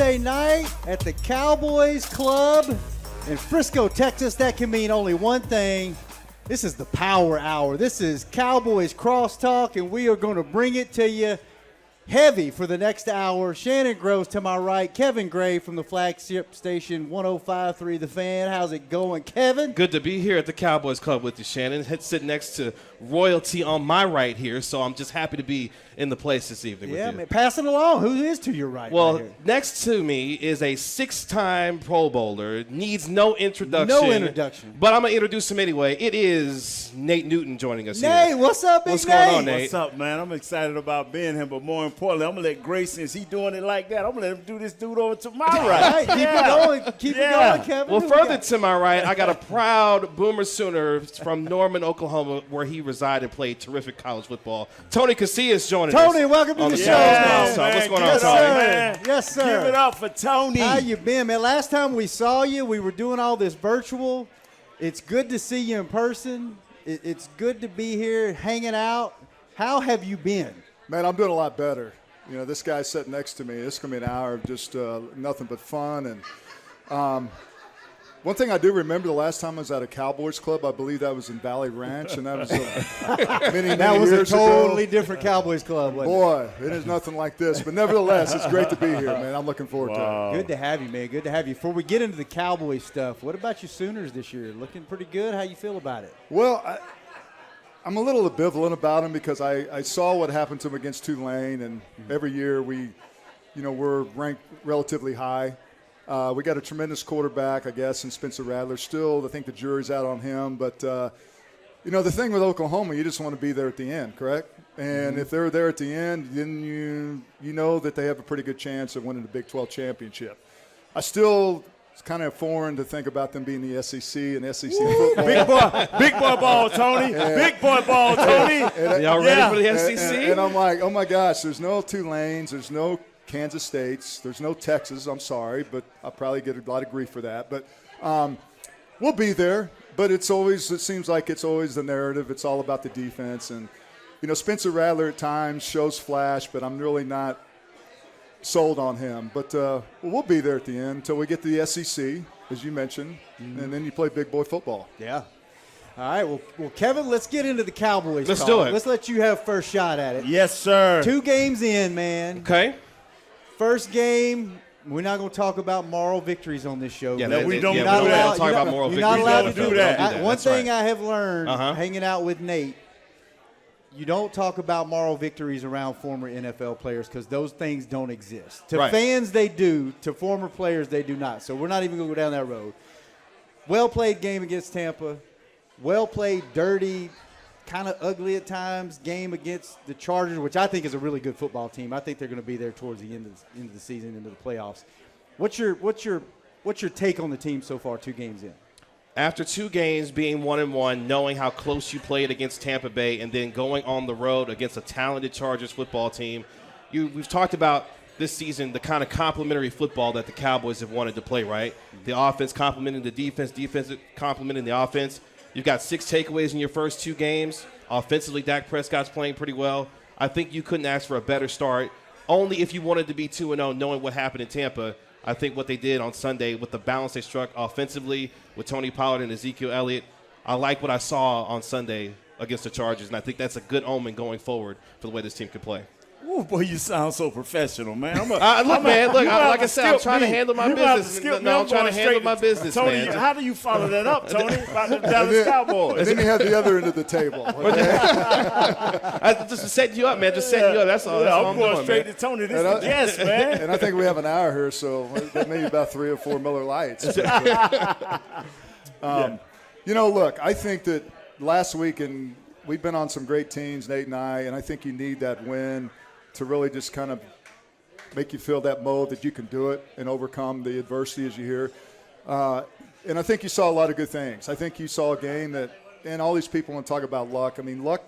Thursday night at the Cowboys Club in Frisco, Texas. That can mean only one thing. This is the Power Hour. This is Cowboys Crosstalk, and we are going to bring it to you heavy for the next hour. Shannon Groves to my right, Kevin Gray from the flagship station 105.3 The Fan. How's it going, Kevin? Good to be here at the Cowboys Club with you, Shannon. Sitting next to royalty on my right here, so I'm just happy to be in the place this evening with you. Man, passing along. Who is to your right? Well, right here? next to me is a 6-time Pro Bowler. Needs no introduction. No introduction. But I'm going to introduce him anyway. It is Nate Newton joining us here. Nate, what's up, big What's going on, Nate? What's up, man? I'm excited about being here, but more importantly, I'm going to let Grace, since he's doing it like that, I'm going to let him do this dude over to my right. Keep it going. Keep it going, Kevin. Well, further to my right, I got a proud Boomer Sooner from Norman, Oklahoma, where he resided and played terrific college football. Tony Casillas joining us. Tony, welcome to the show. Yeah, So what's going on, Yes, Tony? sir. Yes, sir. Give it up for Tony. How you been, man? Last time we saw you, we were doing all this virtual. It's good to see you in person. It's good to be here hanging out. How have you been? Man, I'm doing a lot better. You know, this guy sitting next to me, this is going to be an hour of just nothing but fun. And one thing I do remember, the last time I was at a Cowboys Club, I believe that was in Valley Ranch, and that was many That was a years totally ago. different Cowboys club, wasn't Boy, it is nothing like this. But nevertheless, it's great to be here, man. I'm looking forward to it. it? Good to have you, man. Good to have you. Before we get into the Cowboys stuff, what about your Sooners this year? Looking pretty good. How you feel about it? Well, I'm a little ambivalent about him because I saw what happened to him against Tulane, and every year we're ranked relatively high. We got a tremendous quarterback, I guess, in Spencer Rattler. Still, I think the jury's out on him. But, the thing with Oklahoma, you just want to be there at the end, correct? And if they're there at the end, then you know that they have a pretty good chance of winning the Big 12 championship. It's kind of foreign to think about them being the SEC and SEC football. Big boy ball, Tony. Big boy ball, Tony. Y'all ready for the SEC? And I'm like, oh, my gosh, there's no Tulanes, there's no Kansas States, there's no Texas. I'm sorry, but I'll probably get a lot of grief for that. But we'll be there. But it seems like it's always the narrative. It's all about the defense. And, Spencer Rattler at times shows flash, but I'm really not sold on him. But we'll be there at the end until we get to the SEC, as you mentioned, and then you play big boy football. Yeah. All right. Well, Kevin, let's get into the Cowboys. Let's talk. do it. Let's let you have first shot at it. Yes, sir. 2 games in, man. Okay. First game, we're not going to talk about moral victories on this show. Yeah, No, we don't yeah, do we don't that. talk about moral You're victories. not allowed We to don't do do that. that. One That's thing right. I have learned hanging out with Nate, you don't talk about moral victories around former NFL players because those things don't exist. To Right. fans, they do. To former players, they do not. So we're not even going to go down that road. Well-played game against Tampa. Well-played, dirty, kind of ugly at times game against the Chargers, which I think is a really good football team. I think they're going to be there towards the end of the season, into the playoffs. What's your take on the team so far, 2 games in? After 2 games being 1-1, knowing how close you played against Tampa Bay, and then going on the road against a talented Chargers football team, we've talked about this season the kind of complementary football that the Cowboys have wanted to play, right? The offense complementing the defense complementing the offense. You've got 6 takeaways in your first 2 games. Offensively, Dak Prescott's playing pretty well. I think you couldn't ask for a better start, only if you wanted to be 2-0, knowing what happened in Tampa. I think what they did on Sunday with the balance they struck offensively with Tony Pollard and Ezekiel Elliott, I like what I saw on Sunday against the Chargers, and I think that's a good omen going forward for the way this team could play. Ooh, boy, you sound so professional, man. Like I said, I'm trying to handle my business. I'm trying to handle my business, Tony, man. how do you follow that up, Tony, about the Dallas Cowboys? And then you have the other end of the table. I just setting you up, man. Just setting you up. That's all. That's all I'm I'm going doing, straight man. to Tony. This is the guest, man. And I think we have an hour here, so maybe about 3 or 4 Miller Lights. Look, I think that last week, and we've been on some great teams, Nate and I think you need that win to really just kind of make you feel that mode that you can do it and overcome the adversity as you hear. And I think you saw a lot of good things. I think you saw a game that, and all these people want to talk about luck. I mean, luck,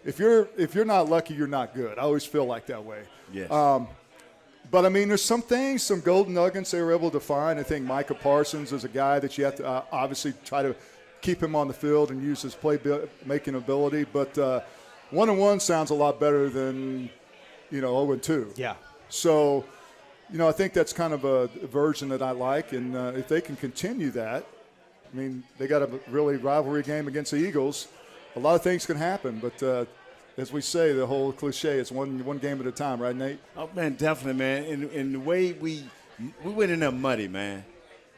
if you're not lucky, you're not good. I always feel like that way. Yes. But, I mean, there's some things, some golden nuggets they were able to find. I think Micah Parsons is a guy that you have to obviously try to keep him on the field and use his play-making ability. But 1-1 sounds a lot better than, 0-2. Yeah. So I think that's kind of a version that I like. And if they can continue that, I mean, they got a really rivalry game against the Eagles. A lot of things can happen, but as we say, the whole cliche, it's one game at a time, right, Nate? Oh, man, definitely, man. And the way we went in there muddy, man.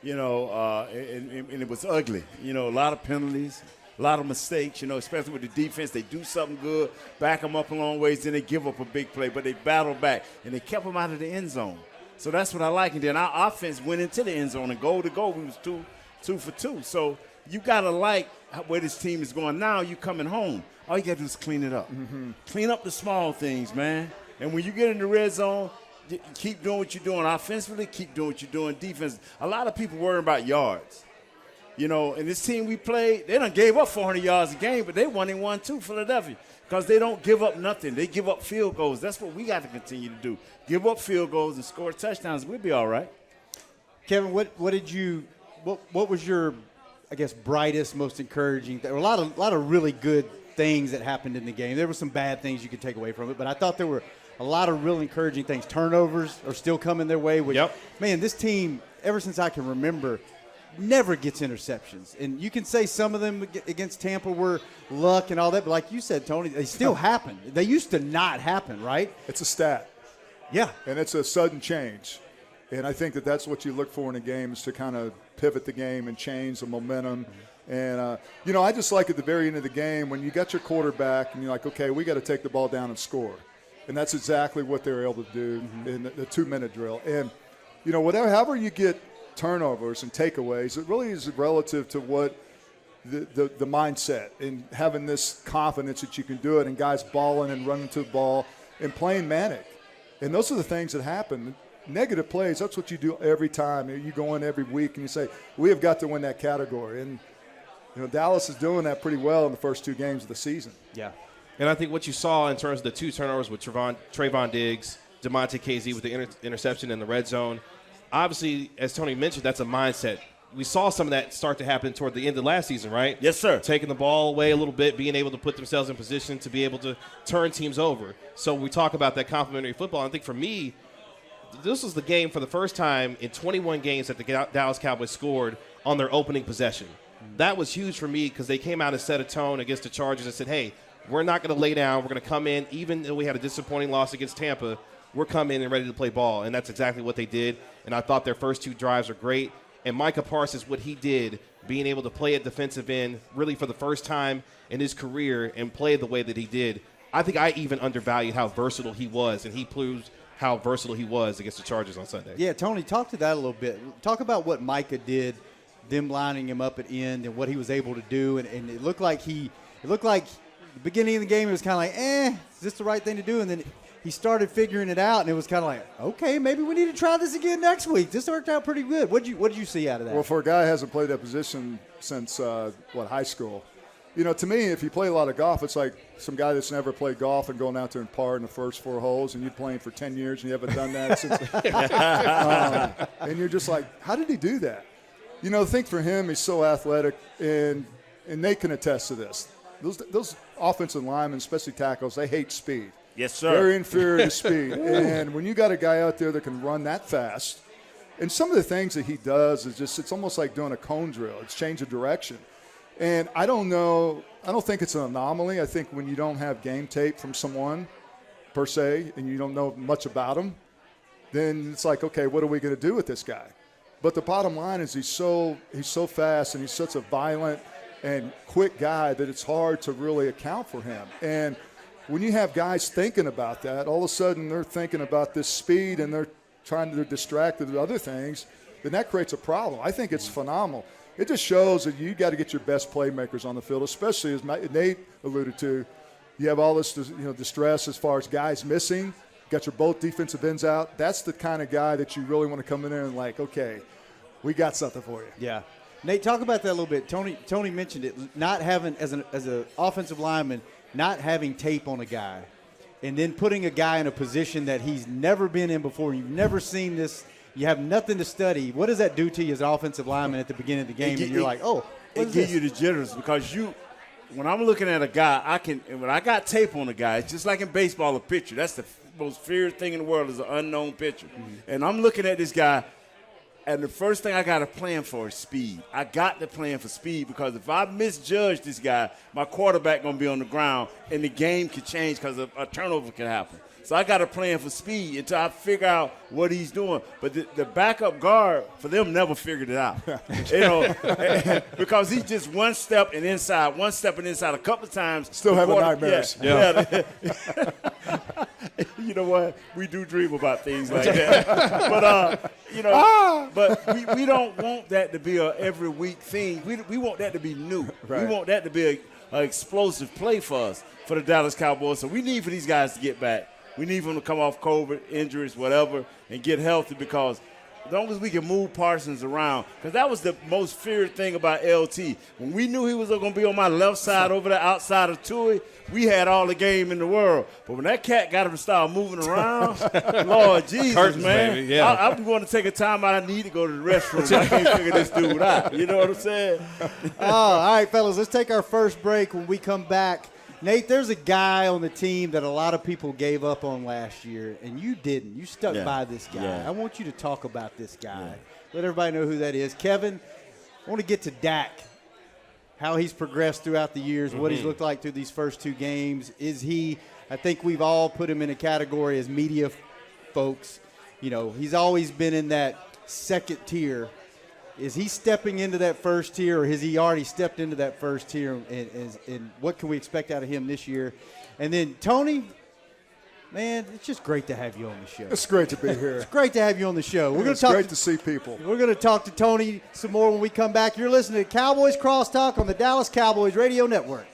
And it was ugly. A lot of penalties, a lot of mistakes, especially with the defense. They do something good, back them up a long ways, then they give up a big play, but they battle back, and they kept them out of the end zone. So that's what I like. And then our offense went into the end zone, and goal to goal, we was two for two. So you got to like where this team is going. Now you coming home. All you got to do is clean it up. Mm-hmm. Clean up the small things, man. And when you get in the red zone, keep doing what you're doing offensively, keep doing what you're doing defense. A lot of people worry about yards. And this team we played, they done gave up 400 yards a game, but they won and won too, Philadelphia, because they don't give up nothing. They give up field goals. That's what we got to continue to do. Give up field goals and score touchdowns. We'll be all right. Kevin, what was your, I guess, brightest, most encouraging? There were a lot of really good things that happened in the game. There were some bad things you could take away from it, but I thought there were a lot of real encouraging things. Turnovers are still coming their way. Man, this team, ever since I can remember, never gets interceptions. And you can say some of them against Tampa were luck and all that, but like you said, Tony, they still happen. They used to not happen, right? It's a stat. Yeah. And it's a sudden change. And I think that's what you look for in a game, is to kind of pivot the game and change the momentum. And, I just like at the very end of the game when you got your quarterback and you're like, okay, we got to take the ball down and score. And that's exactly what they were able to do in the 2-minute drill. And, however you get turnovers and takeaways, it really is relative to what the mindset and having this confidence that you can do it, and guys balling and running to the ball and playing manic. And those are the things that happen. Negative plays, that's what you do every time. You go in every week and you say, we have got to win that category. And, Dallas is doing that pretty well in the first 2 games of the season. Yeah. And I think what you saw in terms of the 2 turnovers with Trayvon Diggs, Demonte Casey with the interception in the red zone, obviously, as Tony mentioned, that's a mindset. We saw some of that start to happen toward the end of last season, right? Yes, sir. Taking the ball away a little bit, being able to put themselves in position to be able to turn teams over. So we talk about that complementary football. I think for me, this was the game for the first time in 21 games that the Dallas Cowboys scored on their opening possession. That was huge for me because they came out and set a tone against the Chargers and said, hey, we're not going to lay down. We're going to come in. Even though we had a disappointing loss against Tampa, we're coming in and ready to play ball. And that's exactly what they did. And I thought their first 2 drives were great. And Micah Parsons, what he did, being able to play at defensive end really for the first time in his career and play the way that he did, I think I even undervalued how versatile he was. And he proved how versatile he was against the Chargers on Sunday. Yeah, Tony, talk to that a little bit. Talk about what Micah did, them lining him up at end and what he was able to do. And it looked like the beginning of the game, it was kind of like, is this the right thing to do? And then he started figuring it out, and it was kind of like, okay, maybe we need to try this again next week. This worked out pretty good. What did you see out of that? Well, for a guy who hasn't played that position since, high school, to me, if you play a lot of golf, it's like some guy that's never played golf and going out there and par in the first 4 holes, and you're playing for 10 years and you haven't done that since. And you're just like, how did he do that? I think for him, he's so athletic, and Nate can attest to this. Those offensive linemen, especially tackles, they hate speed. Yes, sir. Very inferior to speed. And when you got a guy out there that can run that fast, and some of the things that he does is just, it's almost like doing a cone drill. It's change of direction. And I don't think it's an anomaly. I think when you don't have game tape from someone, per se, and you don't know much about him, then it's like, okay, what are we going to do with this guy? But the bottom line is he's so fast, and he's such a violent and quick guy that it's hard to really account for him. And when you have guys thinking about that, all of a sudden they're thinking about this speed and they're trying to distract with other things, then that creates a problem. I think it's phenomenal. It just shows that you got to get your best playmakers on the field, especially as Nate alluded to. You have all this distress as far as guys missing. Got your both defensive ends out. That's the kind of guy that you really want to come in there and like, okay, we got something for you. Yeah. Nate, talk about that a little bit. Tony mentioned it, not having, as an offensive lineman, not having tape on a guy and then putting a guy in a position that he's never been in before. You've never seen this. You have nothing to study. What does that do to you as an offensive lineman at the beginning of the game? And you're like, oh, what is this? It gives you the jitters because when I'm looking at a guy, when I got tape on a guy, it's just like in baseball, a pitcher. That's most feared thing in the world is an unknown pitcher. And I'm looking at this guy, and the first thing I got to plan for is speed. I got to plan for speed because if I misjudge this guy, my quarterback going to be on the ground, and the game could change because a turnover can happen. So I got to plan for speed until I figure out what he's doing. But the backup guard, for them, never figured it out. Because he's just one step and inside a couple of times. Still having nightmares. Yeah. You know what? We do dream about things like that. But, but we don't want that to be a every week thing. We want that to be new. Right. We want that to be an explosive play for us, for the Dallas Cowboys. So we need for these guys to get back. We need them to come off COVID, injuries, whatever, and get healthy because as long as we can move Parsons around, because that was the most feared thing about LT. When we knew he was going to be on my left side over there outside of Tui, we had all the game in the world. But when that cat got him to start moving around, Lord Jesus, Curtains, man. baby, yeah. I'm going to take a time out. I need to go to the restroom. I can't figure this dude out. You know what I'm saying? All right, fellas, let's take our first break. When we come back, Nate, there's a guy on the team that a lot of people gave up on last year, and you didn't. You stuck by this guy. Yeah. I want you to talk about this guy. Let everybody know who that is. Kevin, I want to get to Dak, how he's progressed throughout the years, what he's looked like through these first two games. Is he – I think we've all put him in a category as media folks. You know, he's always been in that second tier. Is he stepping into that first tier, or has he already stepped into that first tier? And what can we expect out of him this year? And then, Tony, man, it's just great to have you on the show. It's great to be here. It's great to have you on the show. It's great to see people. We're going to talk to Tony some more when we come back. You're listening to Cowboys Crosstalk on the Dallas Cowboys Radio Network.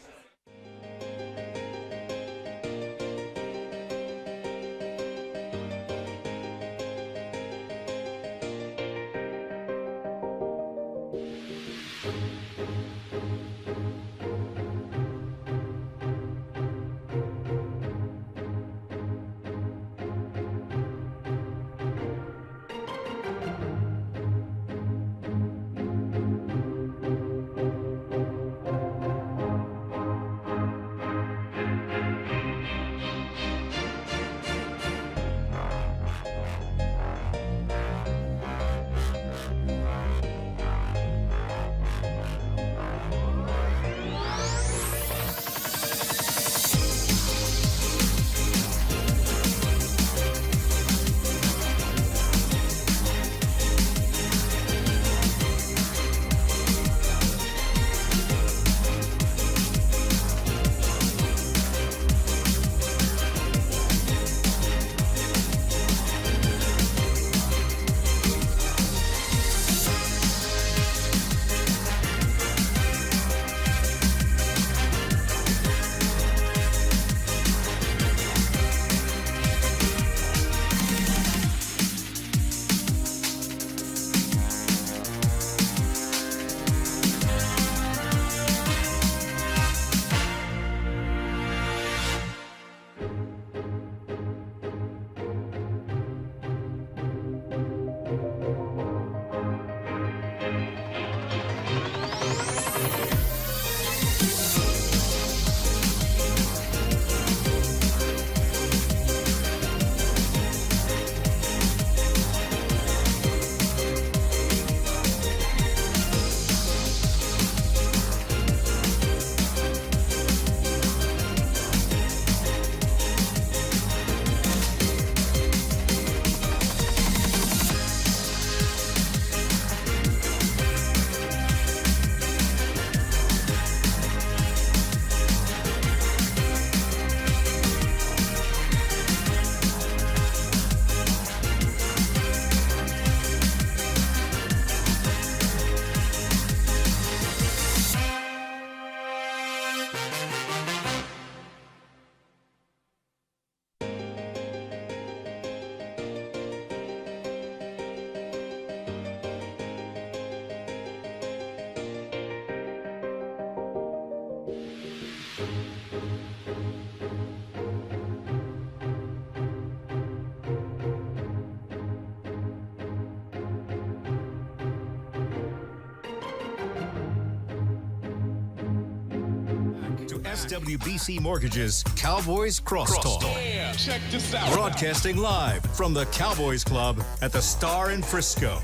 SWBC Mortgage's Cowboys Crosstalk. Yeah, check this out. Broadcasting live from the Cowboys Club at the Star in Frisco.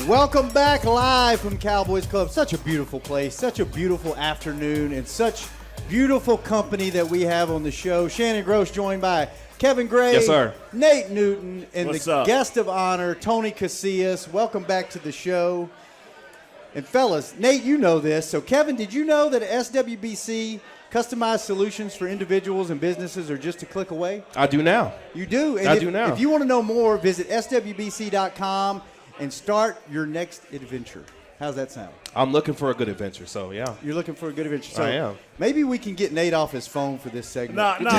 Welcome back live from Cowboys Club. Such a beautiful place, such a beautiful afternoon, and such beautiful company that we have on the show. Shannon Gross joined by Kevin Gray, Yes, sir. Nate Newton, and What's the up? guest of honor, Tony Casillas. Welcome back to the show. And fellas, Nate, you know this. So Kevin, did you know that SWBC customized solutions for individuals and businesses are just a click away? I do now. You do? And I do now. If you want to know more, visit swbc.com and start your next adventure. How's that sound? I'm looking for a good adventure, so yeah. You're looking for a good adventure. So I am. Maybe we can get Nate off his phone for this segment. No.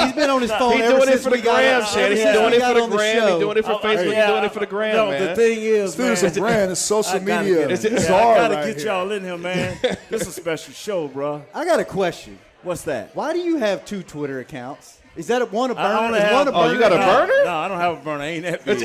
He's been on his phone He's ever doing it since for the we got gram, ever Shannon. He's since doing we it got for the on the gram. show. He's doing it for Facebook. He's doing it for the gram, No, man. the thing is, man. It's a brand. It's social I gotta media. get- Is it- I czar gotta right get here. y'all in here, man. This is a special show, bro. I got a question. What's that? Why do you have two Twitter accounts? Is that one a burner? I only Is have, one a burner? you got a burner? No, I don't have a burner. I ain't that big.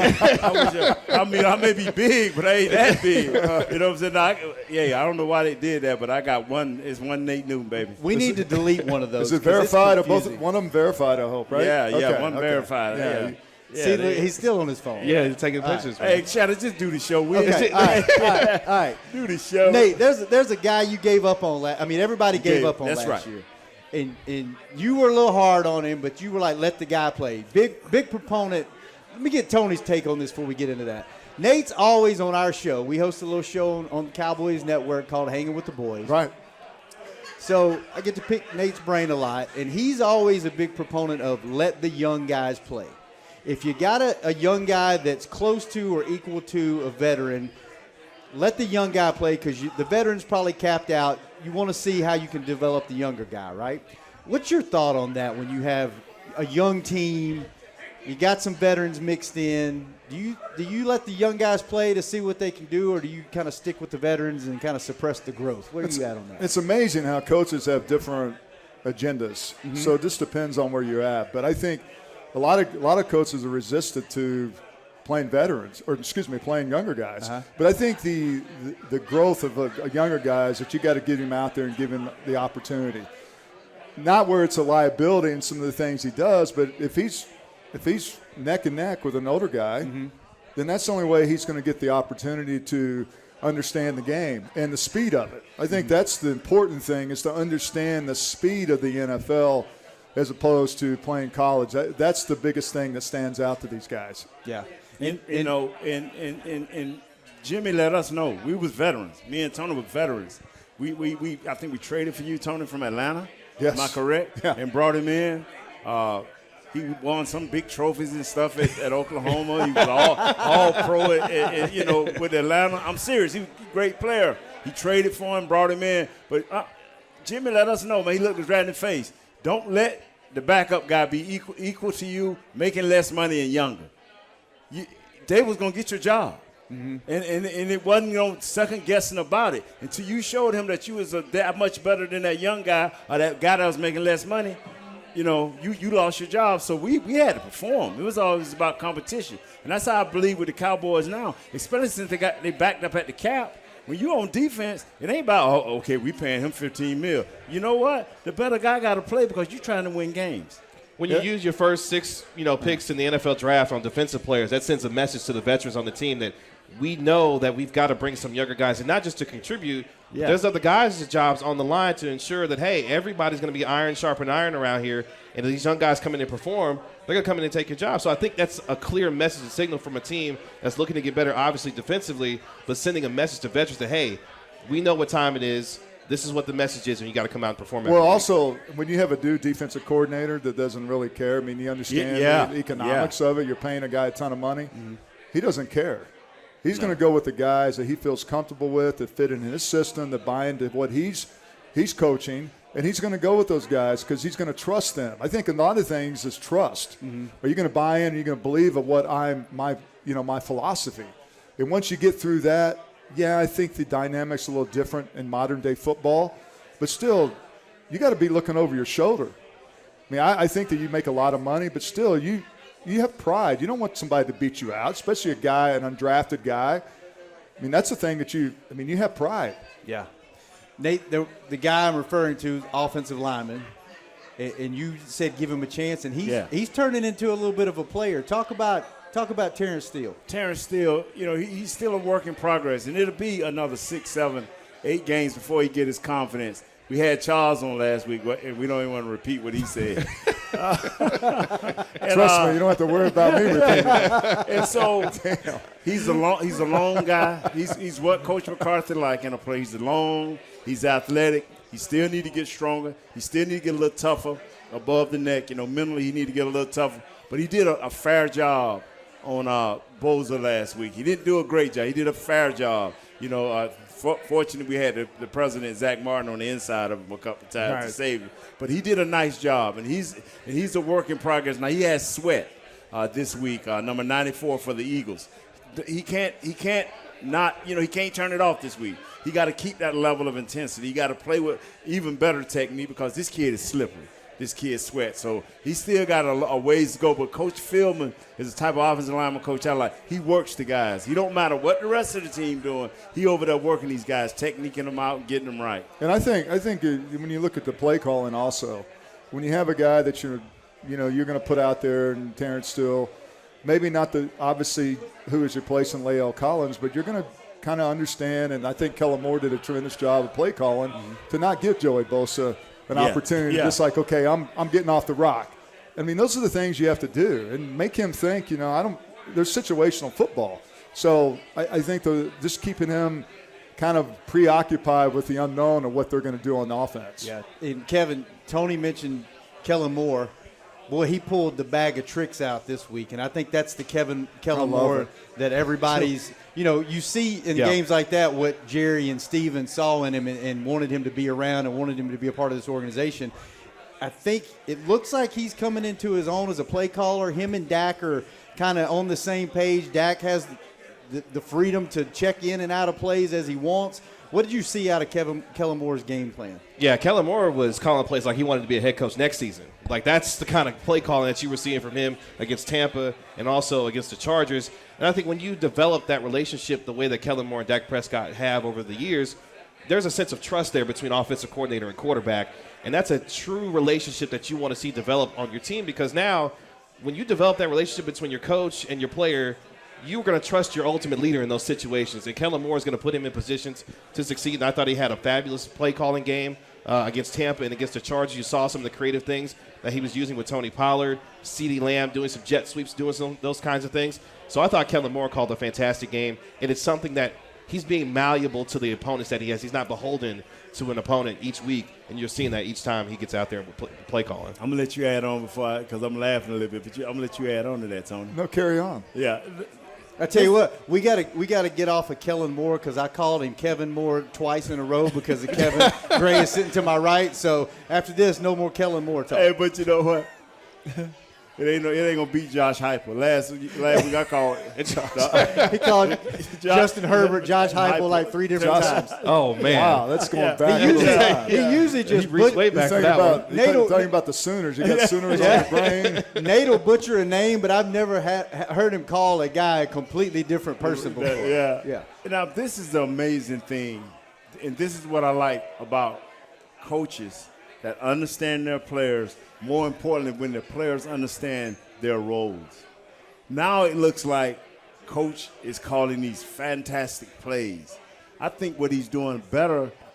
I mean, I may be big, but I ain't that big. You know what I'm saying? I don't know why they did that, but I got one. It's one Nate Newton, baby. We need to delete one of those. Is it 'cause it's verified? Or both? confusing. One of them verified, I hope, right? Yeah, one verified. Yeah. Yeah, See, they- he's still on his phone. Yeah, he's taking pictures. Hey, Shadow, just do the show. We Okay. All right. do the show. Nate, there's a guy you gave up on. Everybody gave up on That's last right. year. And you were a little hard on him, but you were like, let the guy play. Big proponent. Let me get Tony's take on this before we get into that. Nate's always on our show. We host a little show on the Cowboys Network called Hanging with the Boys. Right. So I get to pick Nate's brain a lot, and he's always a big proponent of let the young guys play. If you got a young guy that's close to or equal to a veteran, let the young guy play because the veteran's probably capped out. You want to see how you can develop the younger guy, right? What's your thought on that when you have a young team, you got some veterans mixed in? Do you let the young guys play to see what they can do, or do you kind of stick with the veterans and kind of suppress the growth? Where are you at on that? It's amazing how coaches have different agendas. So it just depends on where you're at. But I think a lot of coaches are resistant to playing veterans, or playing younger guys. But I think the growth of a younger guy is that you got to get him out there and give him the opportunity. Not where it's a liability in some of the things he does, but if he's neck and neck with an older guy, then that's the only way he's going to get the opportunity to understand the game and the speed of it. I think that's the important thing, is to understand the speed of the NFL as opposed to playing college. That's the biggest thing that stands out to these guys. Yeah. And Jimmy let us know we was veterans. Me and Tony were veterans. I think we traded for you, Tony, from Atlanta. Yes. Am I correct? Yeah. And brought him in. He won some big trophies and stuff at Oklahoma. He was all pro with Atlanta. I'm serious. He was a great player. He traded for him, brought him in. But Jimmy let us know, man. He looked us right in the face. Don't let the backup guy be equal to you, making less money and younger. They was going to get your job. And it wasn't second guessing about it until you showed him that you was that much better than that young guy or that guy that was making less money. You lost your job. So we had to perform. It was always about competition. And that's how I believe with the Cowboys now, especially since they backed up at the cap. When you on defense, it ain't about, okay, we paying him $15 million. You know what? The better guy got to play because you're trying to win games. When you use your first 6, picks in the NFL draft on defensive players, that sends a message to the veterans on the team that we know that we've got to bring some younger guys, and not just to contribute. Yeah. There's other guys' jobs on the line to ensure that, hey, everybody's going to be iron sharpen iron around here, and if these young guys come in and perform, they're going to come in and take your job. So I think that's a clear message and signal from a team that's looking to get better, obviously defensively, but sending a message to veterans that, hey, we know what time it is. This is what the message is, and you got to come out and perform. Well, also, when you have a new defensive coordinator that doesn't really care, you understand the economics of it. You're paying a guy a ton of money. He doesn't care. He's going to go with the guys that he feels comfortable with, that fit in his system, that buy into what he's coaching, and he's going to go with those guys because he's going to trust them. I think a lot of things is trust. Are you going to buy in? Are you going to believe of what my philosophy? And once you get through that, I think the dynamic's a little different in modern-day football. But still, you got to be looking over your shoulder. I think that you make a lot of money, but still, you have pride. You don't want somebody to beat you out, especially an undrafted guy. That's the thing that you have pride. Yeah. Nate, the guy I'm referring to, offensive lineman, and you said give him a chance, and he's turning into a little bit of a player. Talk about Terrance Steele. Terrance Steele, he's still a work in progress, and it'll be another 6, 7, 8 games before he get his confidence. We had Charles on last week, and we don't even want to repeat what he said. Trust me, you don't have to worry about me repeating it. And so he's a long guy. He's what Coach McCarthy like in a play. He's long. He's athletic. He still need to get stronger. He still need to get a little tougher above the neck. Mentally he need to get a little tougher. But he did a fair job on Boza last week. He didn't do a great job. He did a fair job. Fortunately, we had the president, Zach Martin, on the inside of him a couple times to save him. But he did a nice job, and he's a work in progress. Now, he has Sweat this week, number 94 for the Eagles. He can't turn it off this week. He got to keep that level of intensity. He got to play with even better technique because this kid is slippery. This kid Sweat. So he still got a ways to go. But Coach Philman is the type of offensive lineman coach I like. He works the guys. He don't matter what the rest of the team doing. He over there working these guys, techniquing them out and getting them right. And I think when you look at the play calling also, when you have a guy that you're going to put out there, and Terrance Steele, maybe not obviously who is replacing Lael Collins, but you're going to kind of understand, and I think Kellen Moore did a tremendous job of play calling to not give Joey Bosa an opportunity, just like, okay, I'm getting off the rock. I mean, those are the things you have to do and make him think, there's situational football. So I think just keeping him kind of preoccupied with the unknown of what they're going to do on the offense. Yeah, and Kevin, Tony mentioned Kellen Moore. Boy, he pulled the bag of tricks out this week, and I think that's the Kellen Moore that everybody's – you see in games like that what Jerry and Steven saw in him and wanted him to be around and wanted him to be a part of this organization. I think it looks like he's coming into his own as a play caller. Him and Dak are kind of on the same page. Dak has the freedom to check in and out of plays as he wants. What did you see out of Kellen Moore's game plan? Yeah, Kellen Moore was calling plays like he wanted to be a head coach next season. Like, that's the kind of play calling that you were seeing from him against Tampa and also against the Chargers. And I think when you develop that relationship the way that Kellen Moore and Dak Prescott have over the years, there's a sense of trust there between offensive coordinator and quarterback. And that's a true relationship that you want to see develop on your team, because now when you develop that relationship between your coach and your player, you're going to trust your ultimate leader in those situations. And Kellen Moore is going to put him in positions to succeed. And I thought he had a fabulous play-calling game against Tampa and against the Chargers. You saw some of the creative things that he was using with Tony Pollard, CeeDee Lamb doing some jet sweeps, doing those kinds of things. So I thought Kellen Moore called a fantastic game. And it's something that he's being malleable to the opponents that he has. He's not beholden to an opponent each week, and you're seeing that each time he gets out there with play calling. I'm going to let you add on because I'm laughing a little bit, but I'm going to let you add on to that, Tony. No, carry on. Yeah. I tell you what, we got to get off of Kellen Moore because I called him Kevin Moore twice in a row because of Kevin Gray is sitting to my right. So after this, no more Kellen Moore talk. Hey, but you know what? It ain't gonna beat Josh Heupel. Last week I called he called Justin Herbert, Josh Heupel like 3 different times. Oh man! Wow, that's going back. He usually just reached way back for that one. Nate'll talking about the Sooners. You got Sooners on your brain. Nate will butcher a name, but I've never heard him call a guy a completely different person before. Yeah. Now this is the amazing thing, and this is what I like about coaches that understand their players. More importantly, when the players understand their roles. Now it looks like Coach is calling these fantastic plays. I think what he's doing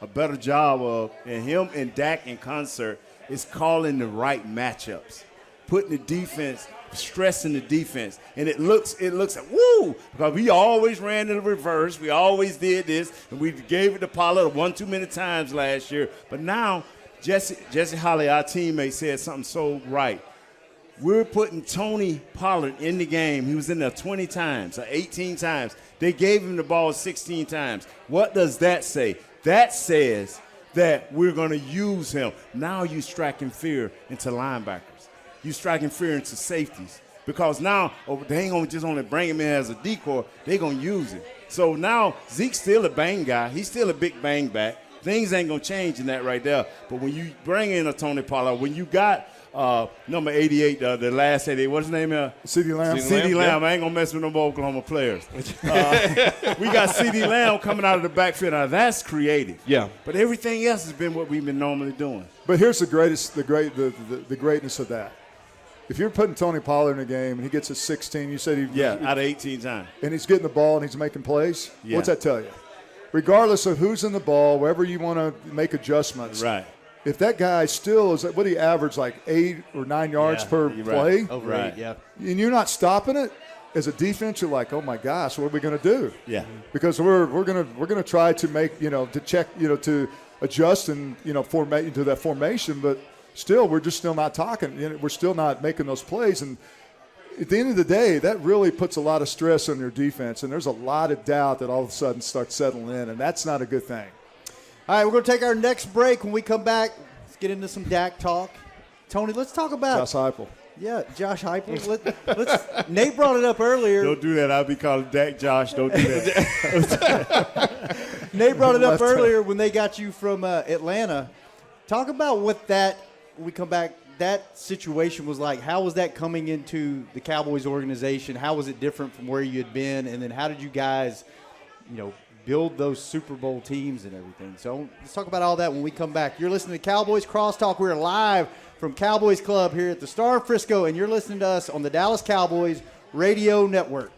a better job of, and him and Dak in concert, is calling the right matchups, putting the defense, stressing the defense. And it looks like, woo, because we always ran in the reverse. We always did this, and we gave it to Pollard one too many times last year. But now, Jesse Holly, our teammate, said something so right. We're putting Tony Pollard in the game. He was in there 20 times or 18 times. They gave him the ball 16 times. What does that say? That says that we're going to use him. Now you're striking fear into linebackers. You're striking fear into safeties. Because now they ain't going to just only bring him in as a decoy. They're going to use him. So now Zeke's still a bang guy. He's still a big bang back. Things ain't going to change in that right there. But when you bring in a Tony Pollard, when you got Number 88, the last 88, what's his name? CeeDee Lamb. CeeDee Lamb. I ain't going to mess with no more Oklahoma players. We got CeeDee Lamb coming out of the backfield. Now, that's creative. Yeah. But everything else has been what we've been normally doing. But here's the greatness of that. If you're putting Tony Pollard in a game and he gets a 16, you said out of 18 times. And he's getting the ball and he's making plays, Yeah. what's that tell you? Regardless of who's in the ball, wherever you want to make adjustments. Right. If that guy still is, what do you average, like 8 or 9 yards per play? Over 8, yeah. And you're not stopping it, as a defense, you're like, oh my gosh, what are we going to do? Yeah. Because we're gonna try to make, to check, to adjust and formate into that formation, but still we're just still not talking. We're still not making those plays, and at the end of the day, that really puts a lot of stress on your defense, and there's a lot of doubt that all of a sudden starts settling in, and that's not a good thing. All right, we're going to take our next break. When we come back, let's get into some Dak talk. Tony, let's talk about Josh Heupel. Yeah, Josh Heupel. Let's. Nate brought it up earlier. Don't do that. I'll be calling Dak Josh. Don't do that. Nate brought it up earlier when they got you from Atlanta. Talk about what that, when we come back, that situation was like. How was that coming into the Cowboys organization? How was it different from where you had been? And then how did you guys, build those Super Bowl teams and everything? So let's talk about all that when we come back. You're listening to Cowboys Crosstalk. We're live from Cowboys Club here at the Star in Frisco, and you're listening to us on the Dallas Cowboys Radio Network.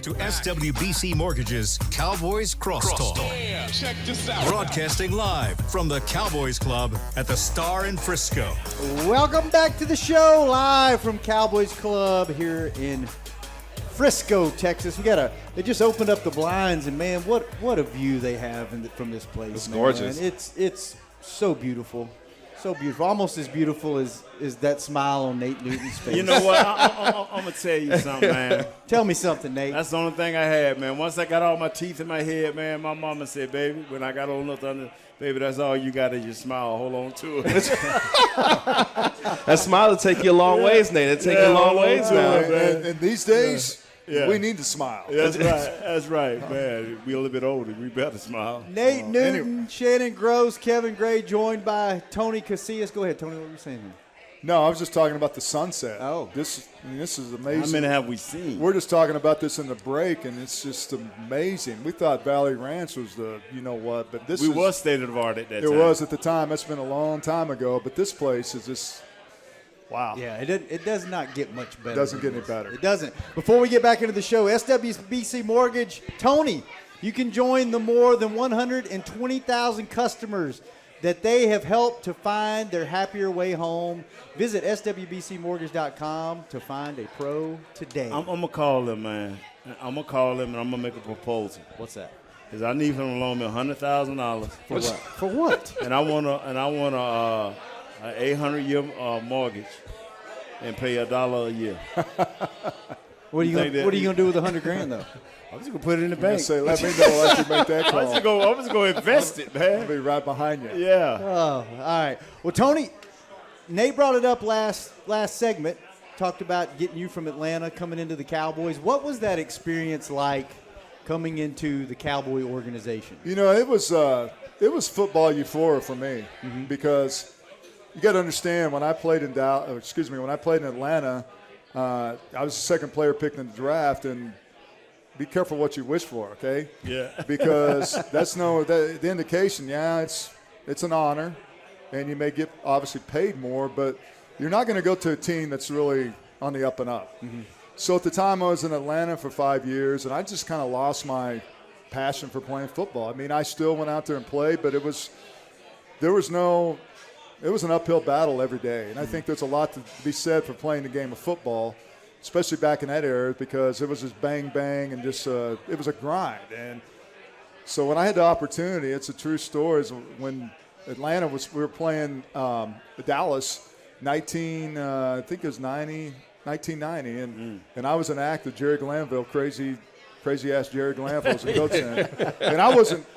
To SWBC Mortgage's Cowboys Crosstalk. Yeah, check this out. Broadcasting live from the Cowboys Club at the Star in Frisco. Welcome back to the show, live from Cowboys Club here in Frisco, Texas. They just opened up the blinds, and man, what a view they have from this place. It's man. gorgeous. It's so beautiful. So beautiful, almost as beautiful as that smile on Nate Newton's face. You know what? I'm going to tell you something, man. Tell me something, Nate. That's the only thing I had, man. Once I got all my teeth in my head, man, my mama said, baby, when I got old enough to understand, baby, that's all you got is your smile. Hold on to it. That smile will take you a long ways, Nate. It'll take you a long ways now. And these days, we need to smile. That's right. That's right, man. We a little bit older. We better smile. Nate Newton, Shannon Gross, Kevin Gray, joined by Tony Casillas. Go ahead, Tony. What were you saying? No, I was just talking about the sunset. Oh. This is amazing. How many have we seen? We're just talking about this in the break, and it's just amazing. We thought Valley Ranch was the you-know-what, but this was state-of-the-art at that time. It was at the time. That's been a long time ago, but this place is just wow. Yeah, it does not get much better. It doesn't get any better. It doesn't. Before we get back into the show, SWBC Mortgage, Tony, you can join the more than 120,000 customers that they have helped to find their happier way home. Visit SWBCmortgage.com to find a pro today. I'm going to call them, man. I'm going to call them, and I'm going to make a proposal. What's that? Because I need him to loan me $100,000. For what? For what? And I want an 800-year mortgage and pay $1 a year. What are you going to do with $100,000 though? I'm just going to put it in the bank. Say, let me know after you make that call. I'm just going to invest it, man. I'll be right behind you. Yeah. Oh, all right. Well, Tony, Nate brought it up last segment, talked about getting you from Atlanta, coming into the Cowboys. What was that experience like coming into the Cowboy organization? You know, it was football euphoria for me because you got to understand when I played in Atlanta, I was the second player picked in the draft, and be careful what you wish for, okay? Yeah. Because that's the indication. Yeah, it's an honor, and you may get obviously paid more, but you're not going to go to a team that's really on the up and up. Mm-hmm. So at the time I was in Atlanta for 5 years, and I just kind of lost my passion for playing football. I mean, I still went out there and played, but it was an uphill battle every day. And I think there's a lot to be said for playing the game of football, especially back in that era, because it was just bang, bang, and just it was a grind. And so when I had the opportunity, it's a true story, is when Atlanta we were playing Dallas, I think it was 1990, and I was an actor, Jerry Glanville, crazy ass Jerry Glanville was a coach then, and I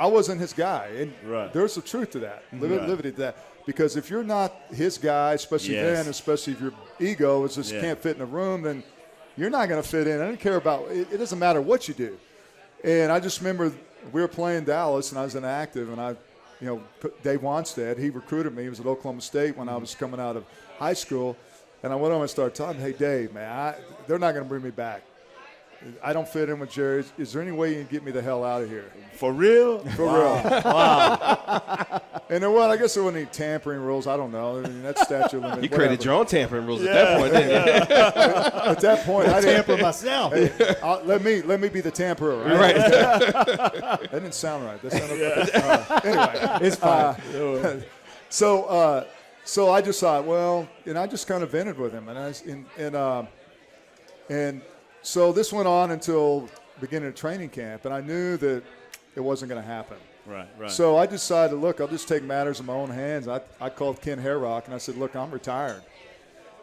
wasn't his guy, and there's the truth to that, liberty to that, because if you're not his guy, especially then, especially if your ego is just can't fit in a room, then you're not going to fit in. I don't care about it. It doesn't matter what you do. And I just remember we were playing Dallas, and I was inactive, and Dave Wanstead, he recruited me. He was at Oklahoma State when I was coming out of high school. And I went on and started talking, hey, Dave, man, they're not going to bring me back. I don't fit in with Jerry. Is there any way you can get me the hell out of here? For real? For real. Wow. And then, I guess there wasn't any tampering rules. I don't know. I mean, that's statute limit. You created your own tampering rules at that point, didn't you? At that point, I didn't tamper myself. Hey, let me be the tamperer. Right? That didn't sound right. That sounded anyway, it's fine. So I just thought, and I just kind of vented with him, and so this went on until beginning of training camp, and I knew that it wasn't going to happen. Right. So I decided, look, I'll just take matters in my own hands. I called Ken Herrock, and I said, look, I'm retired.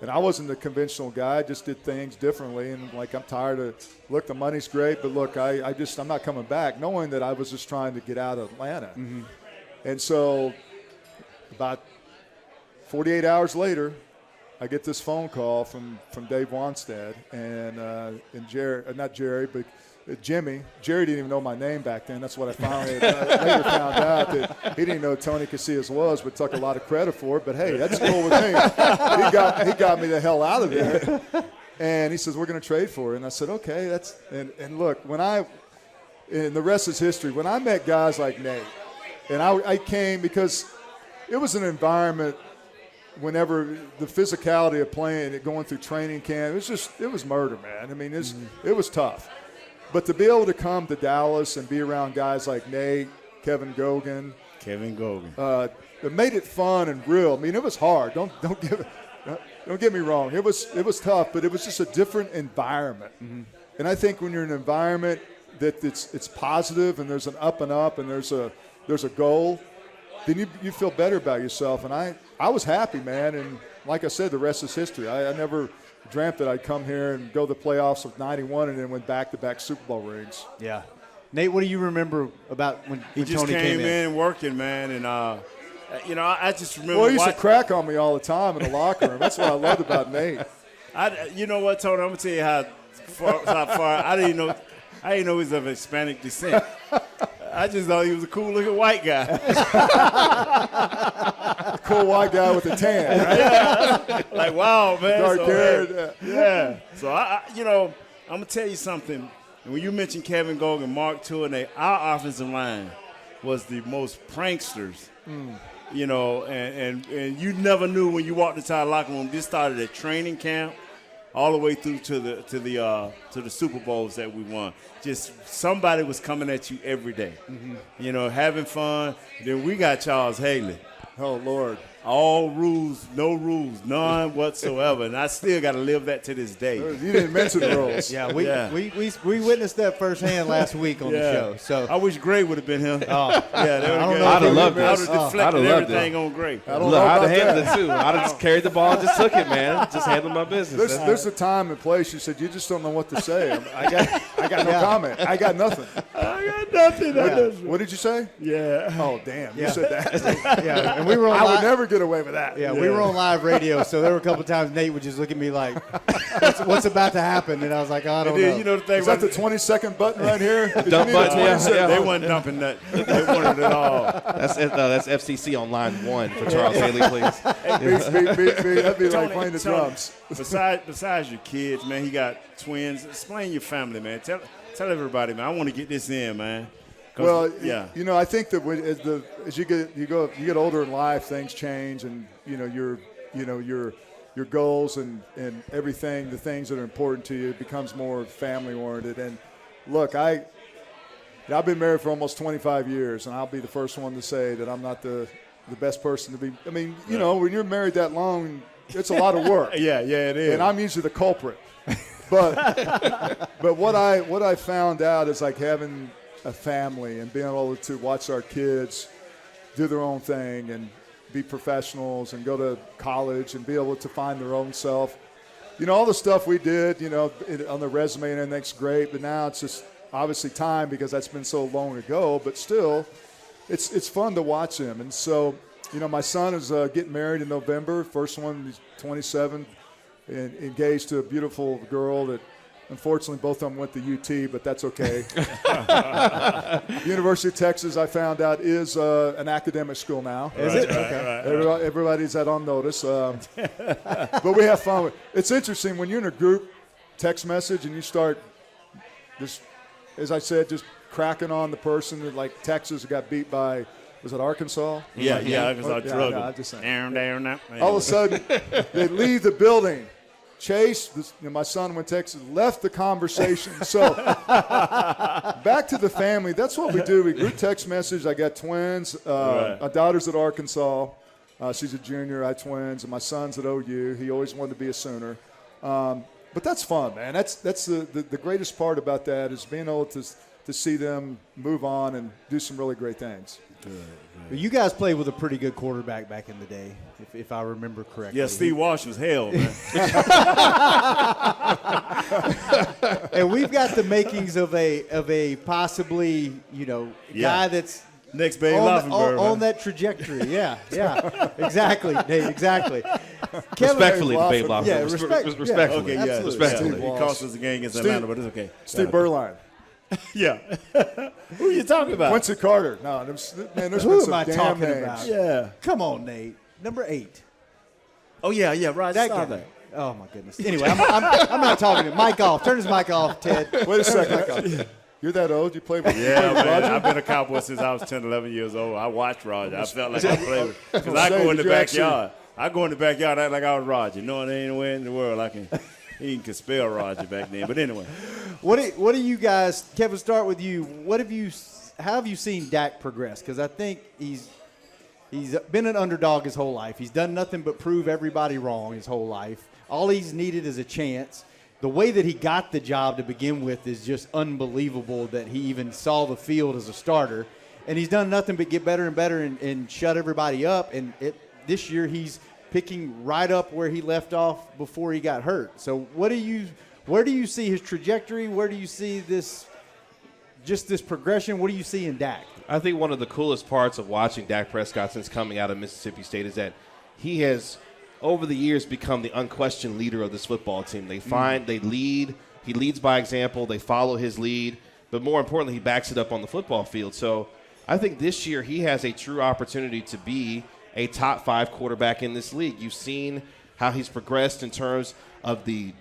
And I wasn't the conventional guy. I just did things differently, and I'm tired of, look, the money's great, but look, I'm not coming back, knowing that I was just trying to get out of Atlanta. Mm-hmm. And so about 48 hours later, I get this phone call from Dave Wanstead and Jerry, not Jerry, but Jimmy. Jerry didn't even know my name back then. That's what I finally later found out, that he didn't know who Tony Casillas was, but took a lot of credit for it. But hey, that's cool with me. He got me the hell out of there. And he says, we're going to trade for it. And I said, okay, and look, and the rest is history. When I met guys like Nate, and I came because it was an environment. Whenever the physicality of playing, going through training camp, it was murder, man. I mean, it was tough. But to be able to come to Dallas and be around guys like Nate, Kevin Gogan, it made it fun and real. I mean, it was hard. Don't get me wrong. It was tough, but it was just a different environment. Mm-hmm. And I think when you're in an environment that it's positive and there's an up and up and there's a goal, then you feel better about yourself. And I was happy, man. And like I said, the rest is history. I never dreamt that I'd come here and go to the playoffs with 91 and then win back-to-back Super Bowl rings. Yeah. Nate, what do you remember about when He just Tony came came in? working, man, and I just remember. Well, he used to crack on me all the time in the locker room. That's what I loved about Nate. You know what, Tony? I'm gonna tell you how far I didn't know he was of Hispanic descent. I just thought he was a cool-looking white guy. A cool white guy with a tan, right? Yeah. Like, wow, man. Dark haired. Yeah. So I'm gonna tell you something. When you mentioned Kevin Gogan, Mark Tournay, our offensive line was the most pranksters. You know, and you never knew when you walked into our locker room. This started at training camp, all the way through to the Super Bowls that we won. Just somebody was coming at you every day. You know, having fun. Then we got Charles Haley. Oh, Lord. All rules, no rules, none whatsoever. And I still got to live that to this day. You didn't mention the rules. Yeah, we witnessed that firsthand last week on the show. So I wish Gray would have been here. Oh, yeah, I'd have loved I would this. have deflected I'd have loved everything it. on Gray. I don't Look, know I'd about have handled that. it too. I'd have just carried the ball and just took it, man. Just handled my business. There's a time and place. You said you just don't know what to say. I got no comment. I got nothing. I got nothing. What did you say? Yeah. Oh, damn. You said that. yeah, and we were on I would live, never get away with that. yeah, we were on live radio, so there were a couple times Nate would just look at me like, "What's about to happen?" And I was like, "I don't And then, know." you know the thing Is that about the 20-second button right here? Did Dump you need a button, yeah, 20-second? they wasn't dumping nothing. They wanted it all. That's FCC on line 1 for Charles Haley, please. Beep. That'd be like playing the Tony, drums. Besides your kids, man, he got twins. Explain your family, man. Tell everybody, man. I want to get this in, man. Well, yeah. you know, I think that as you get older in life, things change, and your goals and everything, the things that are important to you, it becomes more family oriented. And look, I've been married for almost 25 years, and I'll be the first one to say that I'm not the best person to be. I mean, you know, when you're married that long, it's a lot of work. Yeah, it is. And I'm usually the culprit. But what I found out is like having a family and being able to watch our kids do their own thing and be professionals and go to college and be able to find their own self. You know, all the stuff we did, on the resume and everything's great, but now it's just obviously time because that's been so long ago, but still it's fun to watch them. And so, my son is getting married in November. First one, he's 27, and engaged to a beautiful girl that unfortunately both of them went to UT, but that's okay. University of Texas, I found out, is an academic school now. Is it? Okay. Right. Everybody's on notice. But we have fun. It's interesting when you're in a group text message and you start just, as I said, just cracking on the person that, like, Texas got beat by, was it Arkansas? Yeah, Arkansas drug no, them. I'm just saying. Down. All of a sudden, they leave the building. Chase, my son went to Texas, left the conversation. So back to the family. That's what we do. We group text message. I got twins. My daughter's at Arkansas. She's a junior. I have twins. And my son's at OU. He always wanted to be a Sooner. But that's fun, man. That's the greatest part about that is being able to see them move on and do some really great things. Good. But you guys played with a pretty good quarterback back in the day, if I remember correctly. Yeah, Steve Walsh was hell, man. And we've got the makings of a possibly, guy that's Next Babe Laufenberg. on that trajectory. Yeah, exactly, Dave, exactly. Respectfully, Babe Laufenberg. Yeah, Respectfully. Okay, yeah. Absolutely. He cost us a game against Atlanta, but it's okay. Steve Berline. Yeah. Who are you talking about? Quincy Carter. No, there's Who been am some I damn talking names. about? Yeah. Come on, Nate. Number 8. Oh, yeah, right. That guy. Oh, my goodness. Anyway, I'm not talking to him. Mic off. Turn his mic off, Ted. Wait a second. You're that old? You played with Yeah, man. Roger? I've been a Cowboy since I was 10, 11 years old. I watched Roger. I felt like I played with because I Say, go in the did you actually- backyard. I go in the backyard act like I was Roger. Knowing there ain't nowhere in the world I can even could spell Roger back then. But anyway. What do you guys, Kevin, start with you. How have you seen Dak progress? Because I think he's been an underdog his whole life. He's done nothing but prove everybody wrong his whole life. All he's needed is a chance. The way that he got the job to begin with is just unbelievable that he even saw the field as a starter. And he's done nothing but get better and better and shut everybody up. And this year he's picking right up where he left off before he got hurt. So where do you see his trajectory? Where do you see this progression? What do you see in Dak? I think one of the coolest parts of watching Dak Prescott since coming out of Mississippi State is that he has, over the years, become the unquestioned leader of this football team. They lead. He leads by example. They follow his lead. But more importantly, he backs it up on the football field. So I think this year he has a true opportunity to be a top 5 quarterback in this league. You've seen how he's progressed in terms of the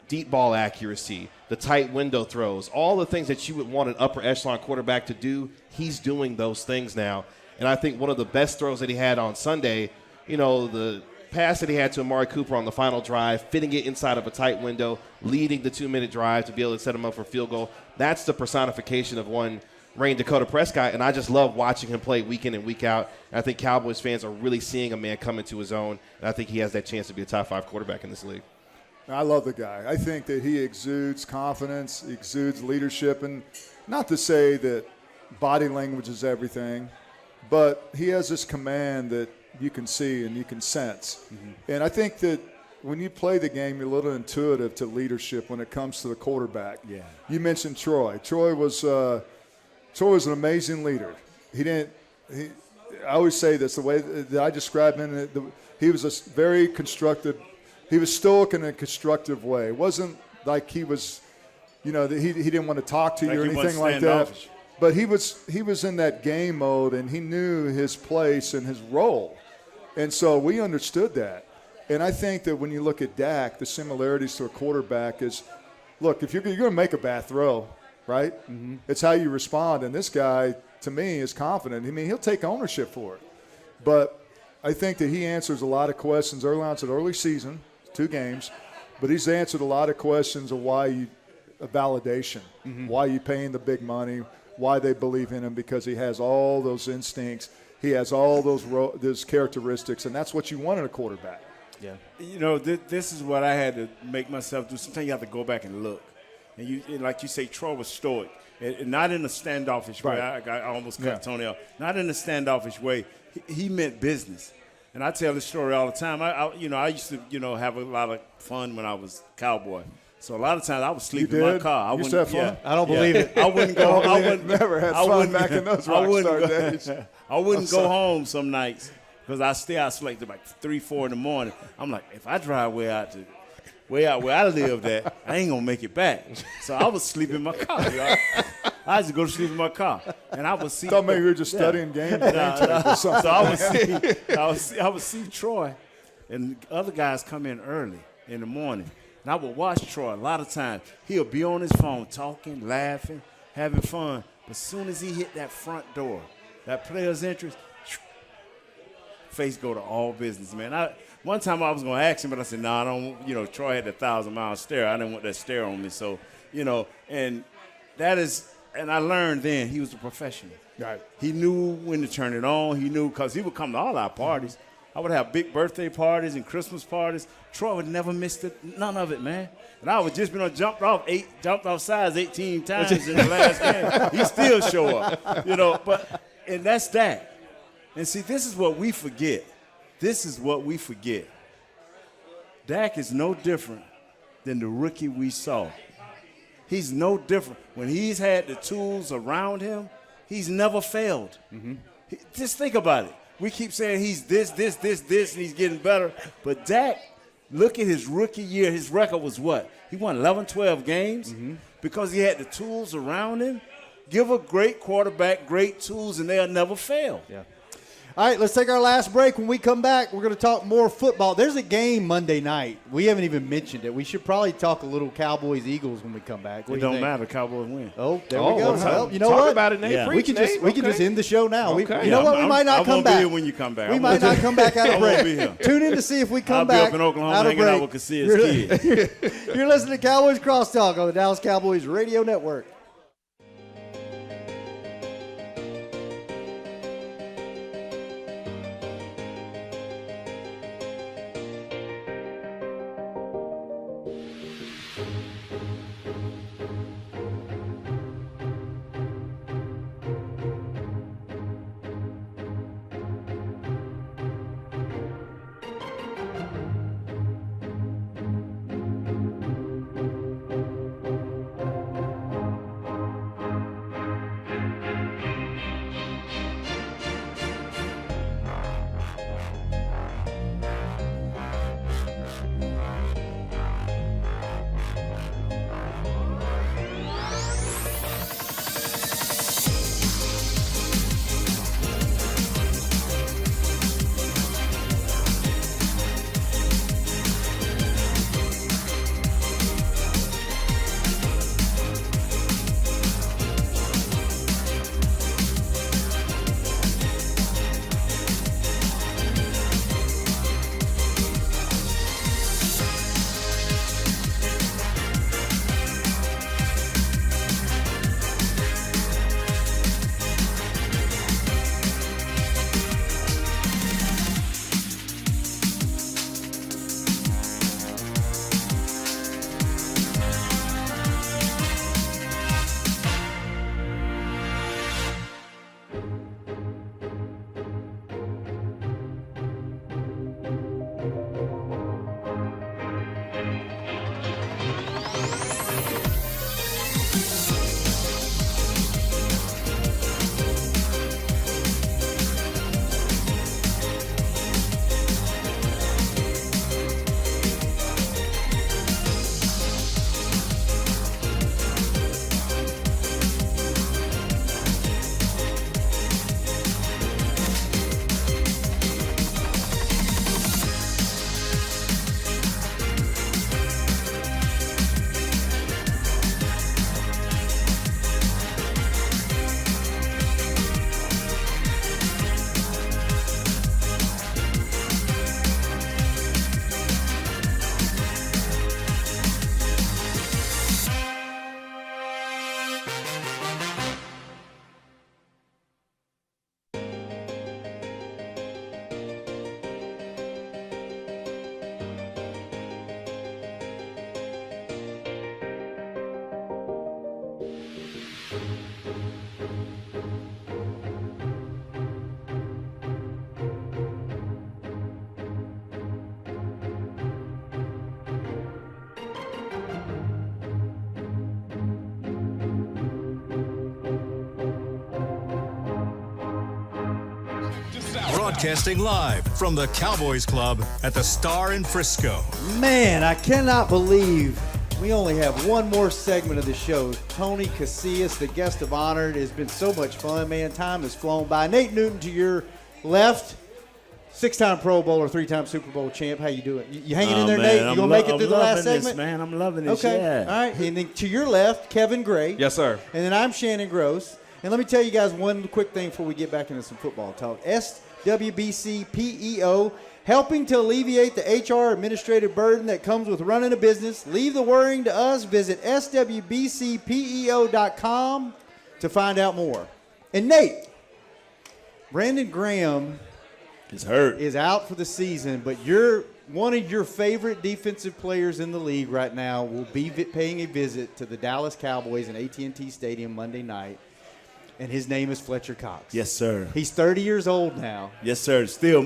deep ball accuracy, the tight window throws, all the things that you would want an upper echelon quarterback to do. He's doing those things now. And I think one of the best throws that he had on Sunday, the pass that he had to Amari Cooper on the final drive, fitting it inside of a tight window, leading the 2-minute drive to be able to set him up for a field goal. That's the personification of one Rain Dakota Prescott, and I just love watching him play week in and week out. And I think Cowboys fans are really seeing a man come into his own, and I think he has that chance to be a top 5 quarterback in this league. I love the guy. I think that he exudes confidence, exudes leadership, and not to say that body language is everything, but he has this command that you can see and you can sense. Mm-hmm. And I think that when you play the game, you're a little intuitive to leadership when it comes to the quarterback. Yeah. You mentioned Troy. Troy was an amazing leader. I always say this, the way that I describe him, he was a very constructive. He was stoic in a constructive way. It wasn't like he was, he didn't want to talk to you or anything like that. But he was in that game mode, and he knew his place and his role. And so we understood that. And I think that when you look at Dak, the similarities to a quarterback is, look, if you're going to make a bad throw, right? Mm-hmm. It's how you respond. And this guy, to me, is confident. I mean, he'll take ownership for it. But I think that he answers a lot of questions early on. It's an early season, 2 games. But he's answered a lot of questions of validation, mm-hmm. why you paying the big money, why they believe in him, because he has all those instincts. He has all those characteristics, and that's what you want in a quarterback. Yeah. This is what I had to make myself do. Sometimes you have to go back and look. And like you say, Troy was stoic, and not in a standoffish way. I almost cut Tony off. Not in a standoffish way. He meant business. And I tell this story all the time. I used to, have a lot of fun when I was Cowboy. So a lot of times I would sleep in my car. I used to have fun? I don't believe it. I wouldn't go. I wouldn't never had fun back in those rock star days. I wouldn't go home some nights because I slept at like 3, 4 in the morning. I'm like, if I drive way out where I lived at, I ain't gonna make it back. So I would sleep in my car. I used to go to sleep in my car, and I would see. Thought maybe you were just studying games. So I would see Troy, and other guys come in early in the morning. And I would watch Troy a lot of times. He'll be on his phone talking, laughing, having fun. But as soon as he hit that front door, that player's entrance, face go to all business, man. One time I was going to ask him, but I said, no, I don't, Troy had the 1,000-mile stare. I didn't want that stare on me. So, and that is, and I learned then he was a professional. Right. He knew when to turn it on. He knew because he would come to all our parties. I would have big birthday parties and Christmas parties. Troy would never miss none of it, man. And I would just been jumped off sides 18 times in the last game. He still show up, and that's that. And see, this is what we forget. Dak is no different than the rookie we saw. He's no different. When he's had the tools around him, he's never failed. Mm-hmm. Just think about it. We keep saying he's this, and he's getting better. But Dak, look at his rookie year. His record was what? He won 11, 12 games because he had the tools around him. Give a great quarterback great tools, and they'll never fail. Yeah. All right, let's take our last break. When we come back, we're going to talk more football. There's a game Monday night. We haven't even mentioned it. We should probably talk a little Cowboys-Eagles when we come back. It don't matter. Cowboys win. Oh, there we go. Well, you know talk what? About it, Nate. Yeah. Preach, we can just end the show now. Okay. You know what? We might not come back. I won't be here when you come back. We might not come back out of break. I won't be here. Tune in to see if we come I'll back. be up in Oklahoma hanging out with Casillas' kids. You're listening to Cowboys Crosstalk on the Dallas Cowboys Radio Network. Broadcasting live from the Cowboys Club at the Star in Frisco. Man, I cannot believe we only have one more segment of the show. Tony Casillas, the guest of honor. It has been so much fun, man. Time has flown by. Nate Newton to your left. 6-time Pro Bowler, 3-time Super Bowl champ. How you doing? You hanging in there, man, Nate? You going to make it through the last this, segment? man. I'm loving this, Okay. yeah. All right. And then to your left, Kevin Gray. Yes, sir. And then I'm Shannon Gross. And let me tell you guys one quick thing before we get back into some football talk. SWBC PEO, helping to alleviate the HR administrative burden that comes with running a business. Leave the worrying to us. Visit swbcpeo.com to find out more. And Nate, Brandon Graham He's hurt. is out for the season, but one of your favorite defensive players in the league right now will be paying a visit to the Dallas Cowboys in AT&T Stadium Monday night, and his name is Fletcher Cox. Yes, sir. He's 30 years old now. Yes, sir. Still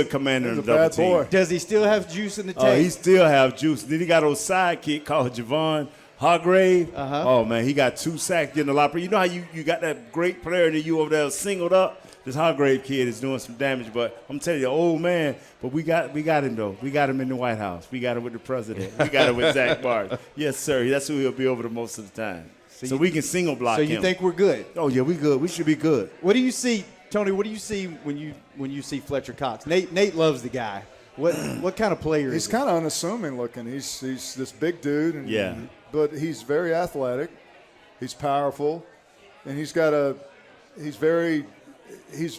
commanding he's the a double bad team. boy. Does he still have juice in the Oh, he tank? still have juice. Then he got a sidekick called Javon Hargrave. Oh, man, he got 2 sacks, getting a lot. You know how you got that great player and then you over there singled up? This Hargrave kid is doing some damage, but I'm telling you, old man. But we got him though. We got him in the White House. We got him with the president. We got him with Zach Barnes. Yes, sir. That's who he'll be over the most of the time. So we can single block So him. you think we're good? Oh yeah, we good. We should be good. What do you see, Tony? What do you see when you see Fletcher Cox? Nate loves the guy. What kind of player is He's he? kind of unassuming looking. He's this big dude, and, Yeah. but he's very athletic. He's powerful, and he's very he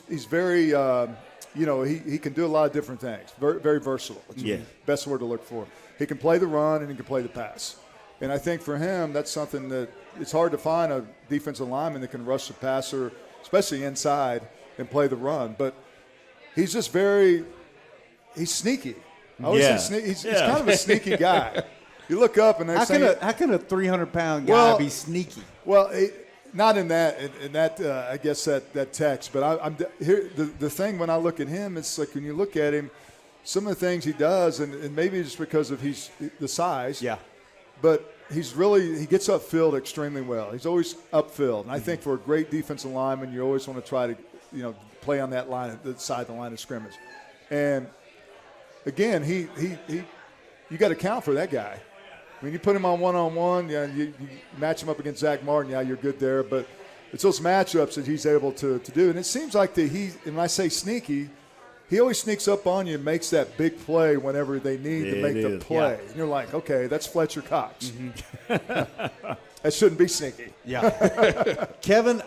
can do a lot of different things. Very, very versatile. It's Yeah. the best word to look for. He can play the run and he can play the pass. And I think for him, that's something that it's hard to find a defensive lineman that can rush the passer, especially inside, and play the run. But he's just he's sneaky. I always Yeah. say he's Yeah. kind of a sneaky guy. You look up and they How say, can a 300-pound guy Well, be sneaky? well, not in that, I guess that text. But I'm here. The thing when I look at him, it's like when you look at him, some of the things he does, and maybe it's because of the size. Yeah. But he gets upfield extremely well. He's always upfield, and I think for a great defensive lineman, you always want to try to play on that line, the side of the line of scrimmage. And again, you got to count for that guy. When you put him on one-on-one, you match him up against Zach Martin, you're good there. But it's those matchups that he's able to do. And it seems like and when I say sneaky, he always sneaks up on you and makes that big play whenever they need to make the play. And you're like, okay, that's Fletcher Cox. That shouldn't be sneaky. Yeah. Kevin,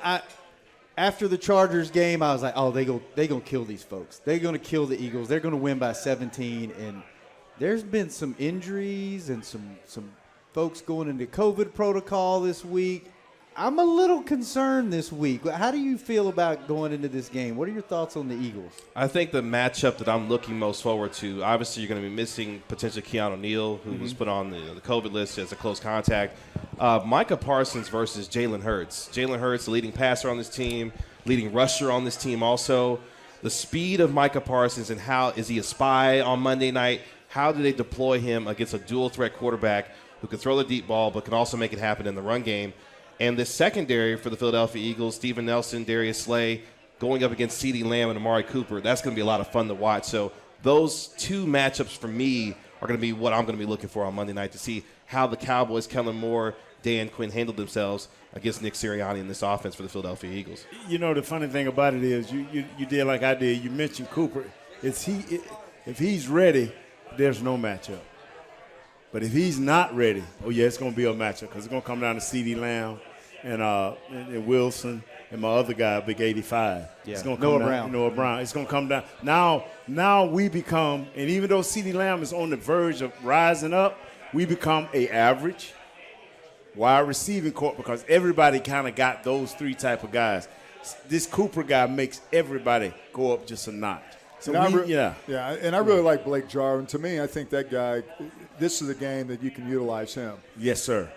after the Chargers game, I was like, oh, they're going to kill these folks. They're going to kill the Eagles. They're going to win by 17. And there's been some injuries and some folks going into COVID protocol this week. I'm a little concerned this week. How do you feel about going into this game? What are your thoughts on the Eagles? I think the matchup that I'm looking most forward to, obviously you're going to be missing potentially Keanu Neal, who was put on the COVID list as a close contact. Micah Parsons versus Jalen Hurts. Jalen Hurts, the leading passer on this team, leading rusher on this team also. The speed of Micah Parsons and how is he a spy on Monday night? How do they deploy him against a dual-threat quarterback who can throw the deep ball but can also make it happen in the run game? And the secondary for the Philadelphia Eagles, Steven Nelson, Darius Slay, going up against CeeDee Lamb and Amari Cooper, that's going to be a lot of fun to watch. So those two matchups for me are going to be what I'm going to be looking for on Monday night to see how the Cowboys, Kellen Moore, Dan Quinn handled themselves against Nick Sirianni in this offense for the Philadelphia Eagles. You know, the funny thing about it is you did like I did. You mentioned Cooper. If he's ready, there's no matchup. But if he's not ready, it's going to be a matchup because it's going to come down to CeeDee Lamb and Wilson and my other guy, Big 85. Yeah. It's going to come down. Noah Brown. It's going to come down. Now we become, and even though CeeDee Lamb is on the verge of rising up, we become a average wide receiving corps because everybody kind of got those three type of guys. This Cooper guy makes everybody go up just a notch. So and I really like Blake Jarwin. To me, I think that guy, this is a game that you can utilize him. Yes, sir.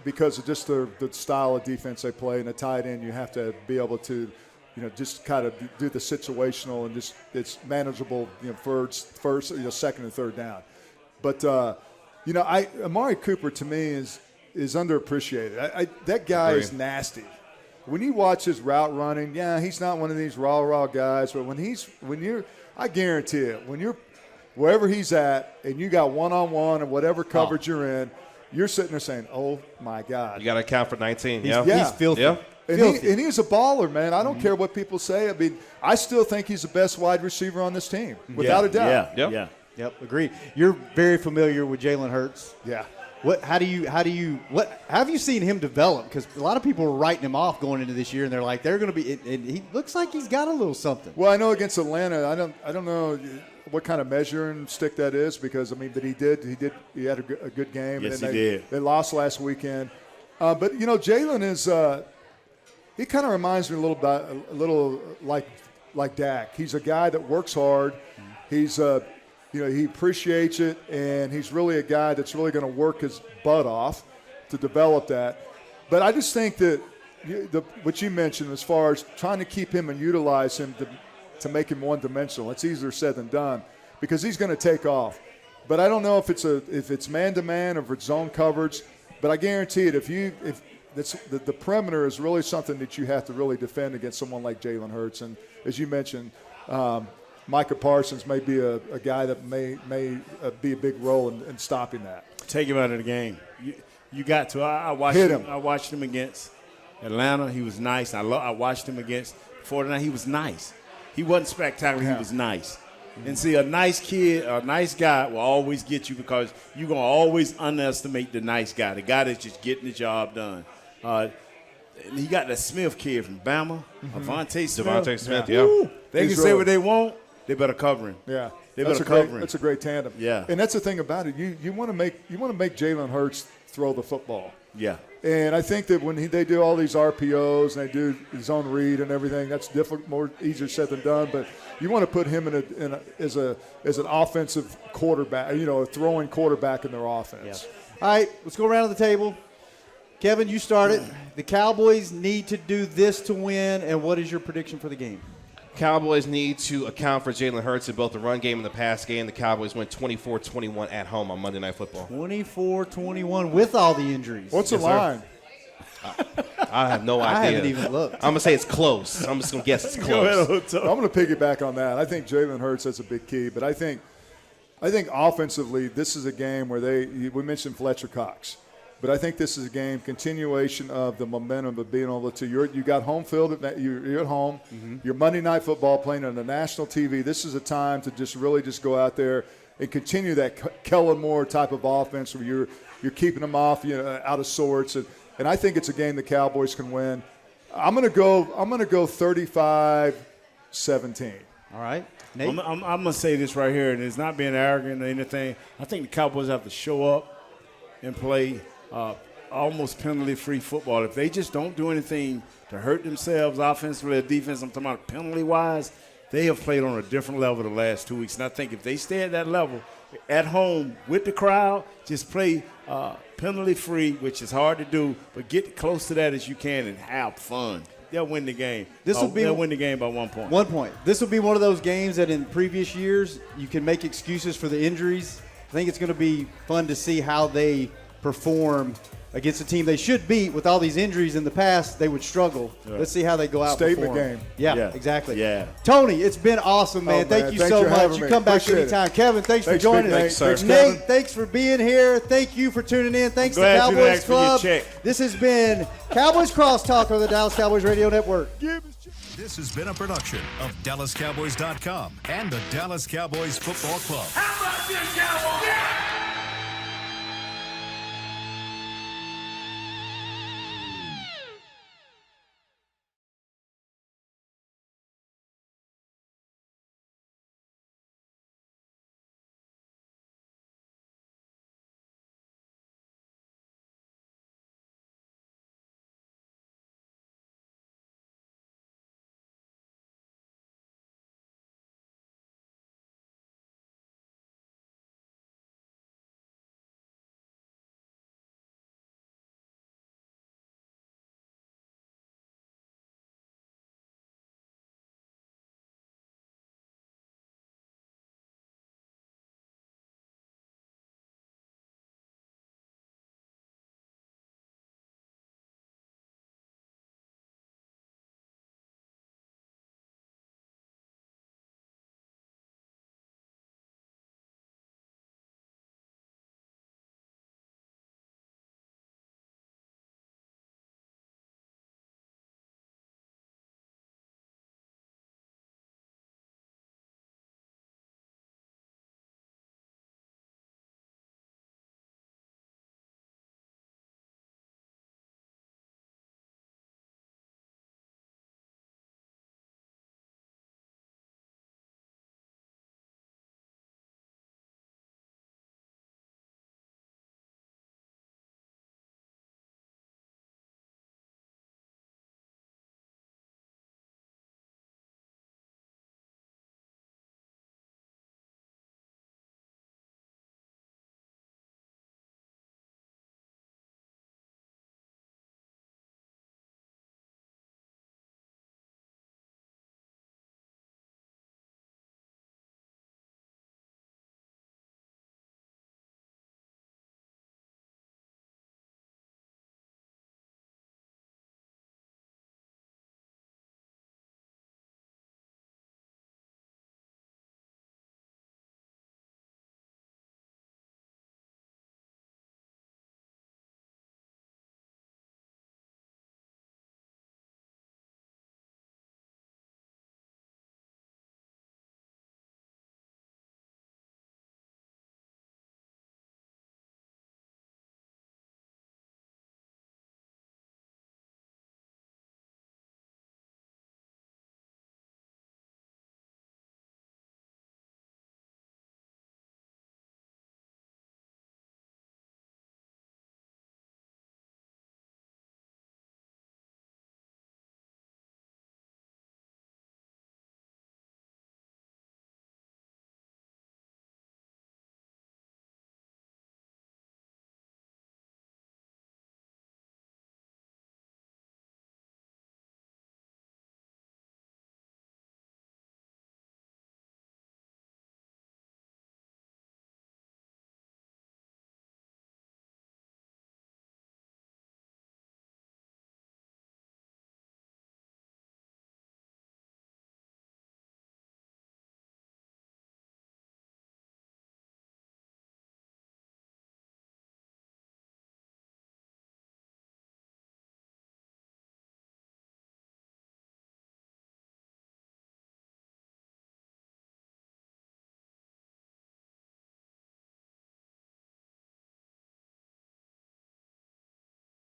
Because of just the style of defense they play, and a tight end, you have to be able to, just kind of do the situational and just it's manageable, first, second and third down. But Amari Cooper to me is underappreciated. That guy is nasty. when you watch his route running, he's not one of these raw guys. But I guarantee it, when you're wherever he's at and you got one-on-one and whatever coverage you're in, you're sitting there saying, "Oh my God!" You got to account for 19. He's filthy. Yeah. And he's a baller, man. I don't care what people say. I mean, I still think he's the best wide receiver on this team, without a doubt. Yep, agreed. You're very familiar with Jalen Hurts. Yeah. How have you seen him develop? Because a lot of people were writing him off going into this year, and they're like, they're going to be. And he looks like he's got a little something. Well, I know against Atlanta, I don't know what kind of measuring stick that is, because but he had a good game. Yes, and he did. They lost last weekend, but Jalen is. He kind of reminds me a little like Dak. He's a guy that works hard. He's he appreciates it, and he's really a guy that's really going to work his butt off to develop that. But I just think that what you mentioned as far as trying to keep him and utilize him to make him one-dimensional, it's easier said than done, because he's going to take off. But I don't know if it's man-to-man or if it's zone coverage. But I guarantee it, if the perimeter is really something that you have to really defend against someone like Jalen Hurts. And as you mentioned, Micah Parsons may be a guy that may be a big role in stopping that. Take him out of the game. You got to. I watched him. I watched him against Atlanta. He was nice. I watched him against 49. He was nice. He wasn't spectacular. He was nice. And see, a nice kid, a nice guy will always get you, because you're going to always underestimate the nice guy, the guy that's just getting the job done. He got that Smith kid from Bama, Devontae Smith. Yeah. They can say what they want. They better cover him. Yeah, they better cover him. That's a great tandem. Yeah, and that's the thing about it. You want to make Jalen Hurts throw the football. Yeah, and I think that when they do all these RPOs and they do zone read and everything, that's easier said than done. But you want to put him as an offensive quarterback, a throwing quarterback in their offense. Yeah. All right, let's go around the table. Kevin, you started. The Cowboys need to do this to win, and what is your prediction for the game? Cowboys need to account for Jalen Hurts in both the run game and the pass game. The Cowboys win 24-21 at home on Monday Night Football. 24-21 with all the injuries. What's the line? I have no idea. I haven't even looked. I'm going to say it's close. I'm just going to guess it's close. I'm going to piggyback on that. I think Jalen Hurts has a big key, but I think offensively this is a game where we mentioned Fletcher Cox. But I think this is a game continuation of the momentum of being able to. You got home field. You're at home. Mm-hmm. Your Monday Night Football playing on the national TV. This is a time to just really go out there and continue that Kellen Moore type of offense where you're keeping them off, out of sorts. And I think it's a game the Cowboys can win. I'm gonna go 35-17. All right, Nate? I'm gonna say this right here, and it's not being arrogant or anything. I think the Cowboys have to show up and play almost penalty-free football. If they just don't do anything to hurt themselves offensively or defense, I'm talking about penalty-wise, they have played on a different level the last 2 weeks. And I think if they stay at that level at home with the crowd, just play penalty-free, which is hard to do, but get close to that as you can and have fun. They'll win the game. They'll win the game by 1 point. 1 point. This will be one of those games that in previous years you can make excuses for the injuries. I think it's going to be fun to see how they perform against a team they should beat. With all these injuries in the past, they would struggle. Yeah. Let's see how they go out. Statement game. Yeah, exactly. Yeah. Tony, it's been awesome, man. Thank you so much. You come back anytime. Kevin, thanks for joining us. Nate, thanks for being here. Thank you for tuning in. Thanks to Cowboys Club. This has been Cowboys Crosstalk on the Dallas Cowboys Radio Network. This has been a production of DallasCowboys.com and the Dallas Cowboys Football Club. How about this, Cowboys? Yeah!